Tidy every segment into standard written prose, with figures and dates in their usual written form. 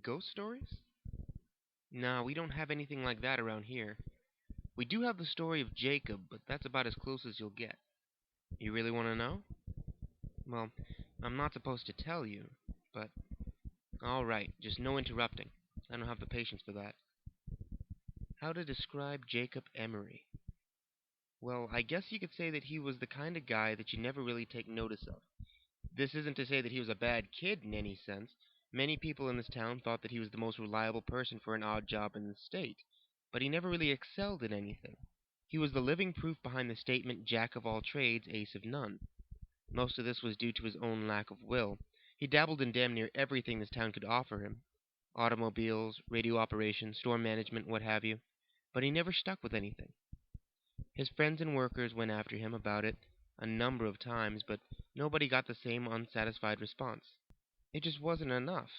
Ghost stories? No, we don't have anything like that around here. We do have the story of Jacob, but that's about as close as you'll get. You really want to know? Well, I'm not supposed to tell you, but all right, just no interrupting. I don't have the patience for that. How to describe Jacob Emory? Well, I guess you could say that he was the kind of guy that you never really take notice of. This isn't to say that he was a bad kid in any sense. Many people in this town thought that he was the most reliable person for an odd job in the state, but he never really excelled in anything. He was the living proof behind the statement Jack of all trades, ace of none. Most of this was due to his own lack of will. He dabbled in damn near everything this town could offer him: automobiles, radio operations, store management, what have you. But he never stuck with anything. His friends and workers went after him about it a number of times, but nobody got the same unsatisfied response. It just wasn't enough.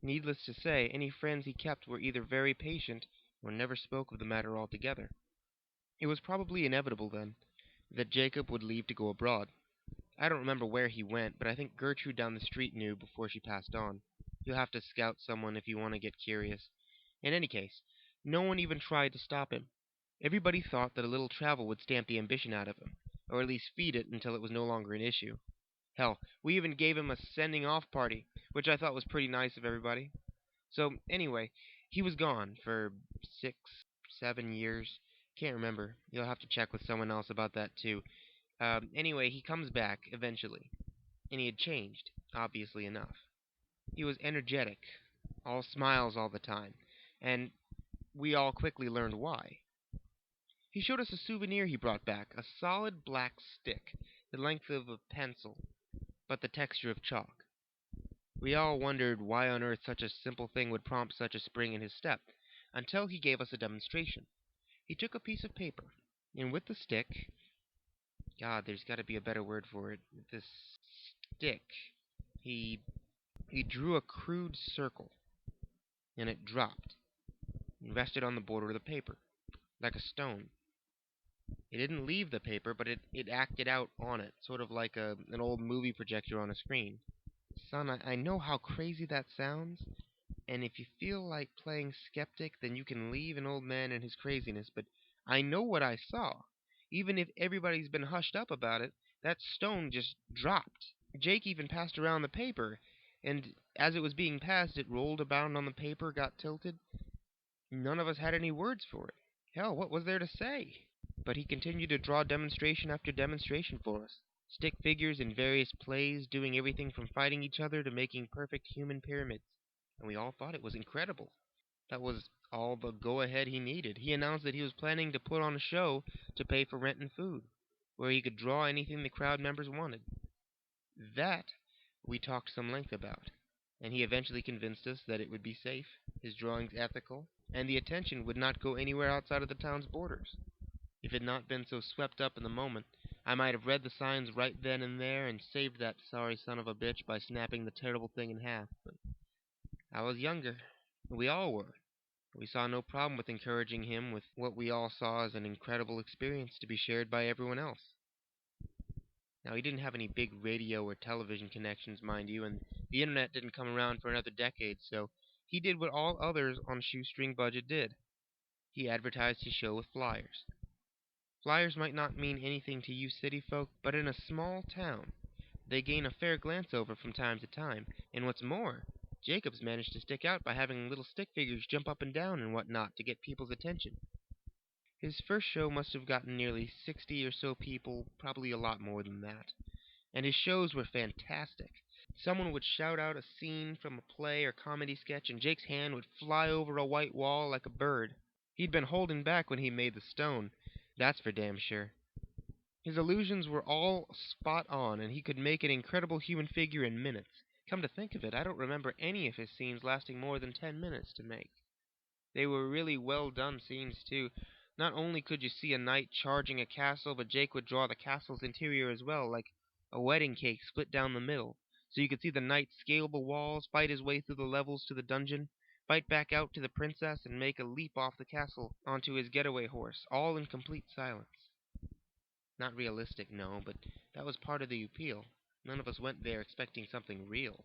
Needless to say, any friends he kept were either very patient or never spoke of the matter altogether. It was probably inevitable, then, that Jacob would leave to go abroad. I don't remember where he went, but I think Gertrude down the street knew before she passed on. You'll have to scout someone if you want to get curious. In any case, no one even tried to stop him. Everybody thought that a little travel would stamp the ambition out of him, or at least feed it until it was no longer an issue. Hell, we even gave him a sending off party, which I thought was pretty nice of everybody. So, anyway, he was gone for 6, 7 years. Can't remember. You'll have to check with someone else about that too. Anyway, he comes back eventually, and he had changed, obviously enough. He was energetic, all smiles all the time, and we all quickly learned why. He showed us a souvenir he brought back, a solid black stick, the length of a pencil, but the texture of chalk. We all wondered why on earth such a simple thing would prompt such a spring in his step, until he gave us a demonstration. He took a piece of paper, and with the stick, God, there's got to be a better word for it. This stick, he he drew a crude circle, and it dropped and rested on the border of the paper, like a stone. It didn't leave the paper, but it acted out on it, sort of like an old movie projector on a screen. Son, I know how crazy that sounds, and if you feel like playing skeptic, then you can leave an old man and his craziness, but I know what I saw. Even if everybody's been hushed up about it, that stone just dropped. Jake even passed around the paper, and as it was being passed, it rolled about on the paper, got tilted. None of us had any words for it. Hell, what was there to say? But he continued to draw demonstration after demonstration for us. Stick figures in various plays, doing everything from fighting each other to making perfect human pyramids. And we all thought it was incredible. That was all the go-ahead he needed. He announced that he was planning to put on a show to pay for rent and food, where he could draw anything the crowd members wanted. That we talked some length about, and he eventually convinced us that it would be safe, his drawings ethical, and the attention would not go anywhere outside of the town's borders. If it had not been so swept up in the moment, I might have read the signs right then and there and saved that sorry son of a bitch by snapping the terrible thing in half. But I was younger. We all were. We saw no problem with encouraging him with what we all saw as an incredible experience to be shared by everyone else. Now, he didn't have any big radio or television connections, mind you, and the internet didn't come around for another decade, so he did what all others on shoestring budget did. He advertised his show with flyers. Flyers might not mean anything to you city folk, but in a small town, they gain a fair glance over from time to time, and what's more, Jacobs managed to stick out by having little stick figures jump up and down and what not to get people's attention. His first show must have gotten nearly 60 or so people, probably a lot more than that. And his shows were fantastic. Someone would shout out a scene from a play or comedy sketch, and Jake's hand would fly over a white wall like a bird. He'd been holding back when he made the stone, that's for damn sure. His illusions were all spot on, and he could make an incredible human figure in minutes. Come to think of it, I don't remember any of his scenes lasting more than 10 minutes to make. They were really well done scenes, too. Not only could you see a knight charging a castle, but Jake would draw the castle's interior as well, like a wedding cake split down the middle. So you could see the knight scale the walls, fight his way through the levels to the dungeon, fight back out to the princess, and make a leap off the castle onto his getaway horse, all in complete silence. Not realistic, no, but that was part of the appeal. None of us went there expecting something real.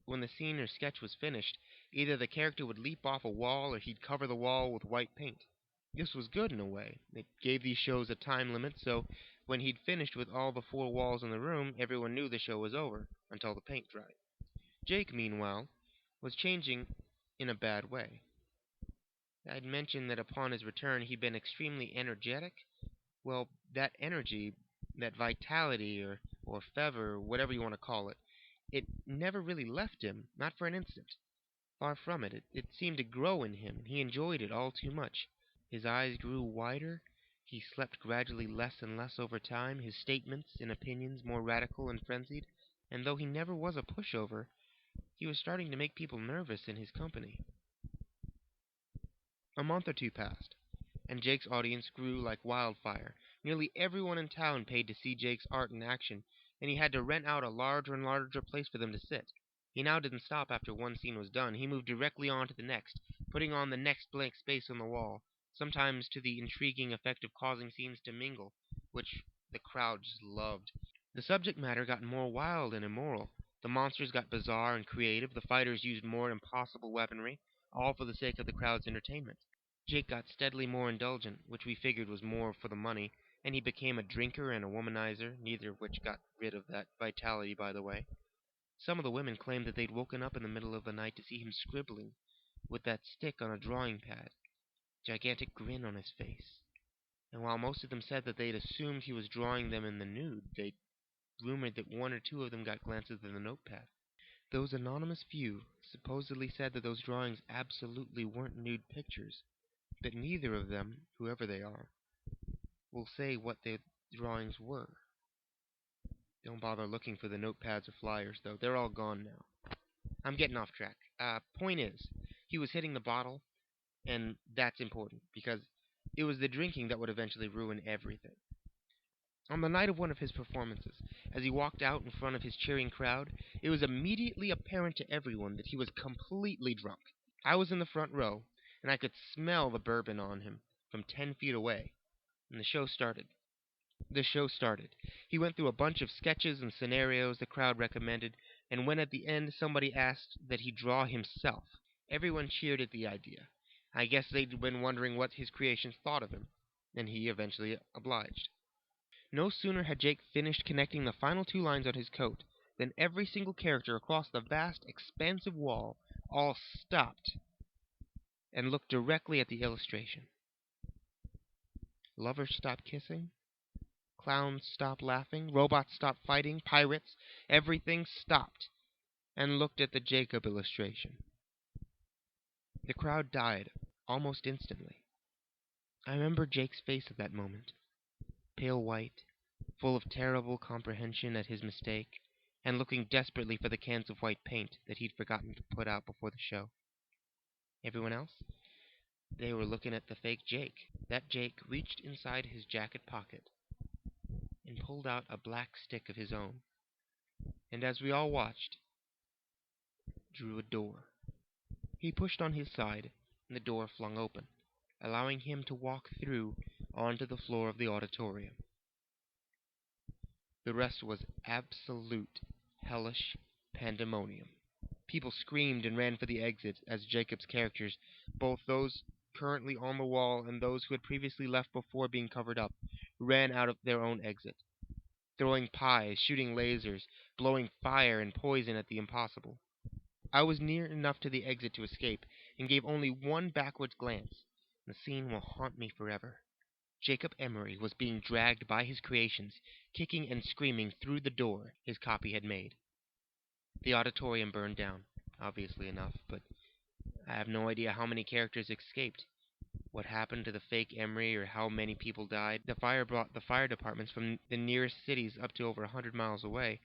when the scene or sketch was finished, either the character would leap off a wall or he'd cover the wall with white paint. This was good in a way. It gave these shows a time limit, so when he'd finished with all the four walls in the room, everyone knew the show was over until the paint dried. Jake, meanwhile, was changing in a bad way. I'd mentioned that upon his return he'd been extremely energetic. Well, that energy, that vitality or fever, whatever you want to call it, it never really left him, not for an instant. Far from it. It seemed to grow in him. He enjoyed it all too much. His eyes grew wider. He slept gradually less and less over time, his statements and opinions more radical and frenzied, and though he never was a pushover, he was starting to make people nervous in his company. A month or two passed, and Jake's audience grew like wildfire. Nearly everyone in town paid to see Jake's art in action, and he had to rent out a larger and larger place for them to sit. He now didn't stop after one scene was done. He moved directly on to the next, putting on the next blank space on the wall, sometimes to the intriguing effect of causing scenes to mingle, which the crowd just loved. The subject matter got more wild and immoral. The monsters got bizarre and creative. The fighters used more impossible weaponry, all for the sake of the crowd's entertainment. Jake got steadily more indulgent, which we figured was more for the money, and he became a drinker and a womanizer, neither of which got rid of that vitality, by the way. Some of the women claimed that they'd woken up in the middle of the night to see him scribbling with that stick on a drawing pad, gigantic grin on his face. And while most of them said that they'd assumed he was drawing them in the nude, they rumored that one or two of them got glances at the notepad. Those anonymous few supposedly said that those drawings absolutely weren't nude pictures, but neither of them, whoever they are, will say what their drawings were. Don't bother looking for the notepads or flyers, though. They're all gone now. I'm getting off track. Point is, he was hitting the bottle, and that's important, because it was the drinking that would eventually ruin everything. On the night of one of his performances, as he walked out in front of his cheering crowd, it was immediately apparent to everyone that he was completely drunk. I was in the front row, and I could smell the bourbon on him from 10 feet away, and the show started. He went through a bunch of sketches and scenarios the crowd recommended, and when at the end somebody asked that he draw himself, everyone cheered at the idea. I guess they'd been wondering what his creations thought of him, and he eventually obliged. No sooner had Jake finished connecting the final two lines on his coat than every single character across the vast, expansive wall all stopped and looked directly at the illustration. Lovers stopped kissing, clowns stopped laughing, robots stopped fighting, pirates, everything stopped and looked at the Jacob illustration. The crowd died almost instantly. I remember Jake's face at that moment, pale white, full of terrible comprehension at his mistake, and looking desperately for the cans of white paint that he'd forgotten to put out before the show. Everyone else? They were looking at the fake Jake. That Jake reached inside his jacket pocket and pulled out a black stick of his own, and as we all watched, drew a door. He pushed on his side, and the door flung open, allowing him to walk through onto the floor of the auditorium. The rest was absolute hellish pandemonium. People screamed and ran for the exit as Jacob's characters, both those currently on the wall and those who had previously left before being covered up, ran out of their own exit, throwing pies, shooting lasers, blowing fire and poison at the impossible. I was near enough to the exit to escape, and gave only one backward glance. The scene will haunt me forever. Jacob Emory was being dragged by his creations, kicking and screaming through the door his copy had made. The auditorium burned down, obviously enough, but I have no idea how many characters escaped, what happened to the fake Emory, or how many people died. The fire brought the fire departments from the nearest cities up to over 100 miles away.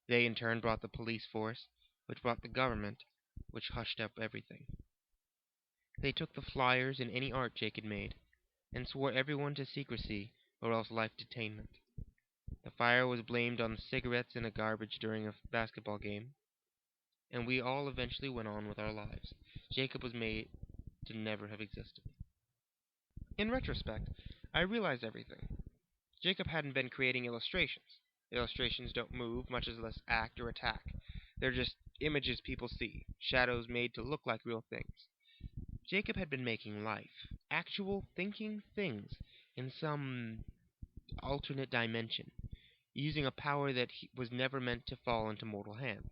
They in turn brought the police force, which brought the government, which hushed up everything. They took the flyers and any art Jake had made, and swore everyone to secrecy or else life detainment. The fire was blamed on cigarettes in a garbage during a basketball game, and we all eventually went on with our lives. Jacob was made to never have existed. In retrospect, I realized everything. Jacob hadn't been creating illustrations. Illustrations don't move, much less act or attack. They're just images people see, shadows made to look like real things. Jacob had been making life, actual thinking things, in some alternate dimension, using a power that was never meant to fall into mortal hands.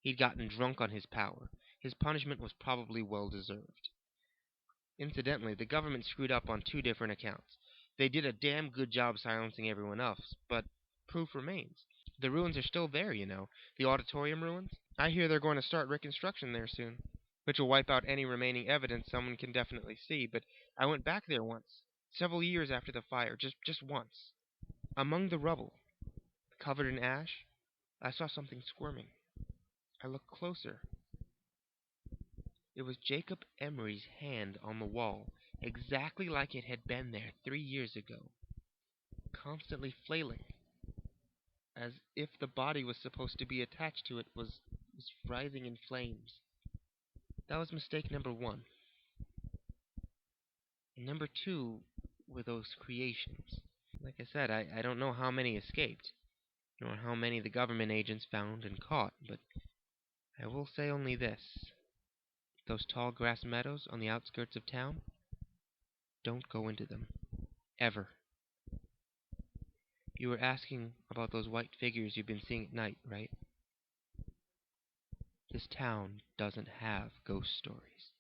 He'd gotten drunk on his power. His punishment was probably well deserved. Incidentally, the government screwed up on two different accounts. They did a damn good job silencing everyone else, but proof remains. The ruins are still there, you know. The auditorium ruins. I hear they're going to start reconstruction there soon, which will wipe out any remaining evidence someone can definitely see, but I went back there once, several years after the fire, just once. Among the rubble, covered in ash, I saw something squirming. I looked closer. It was Jacob Emory's hand on the wall, exactly like it had been there 3 years ago, constantly flailing, as if the body was supposed to be attached to it was writhing in flames. That was mistake number one. And number two were those creations. Like I said, I don't know how many escaped, nor how many the government agents found and caught, but I will say only this. Those tall grass meadows on the outskirts of town, don't go into them. Ever. You were asking about those white figures you've been seeing at night, right? This town doesn't have ghost stories.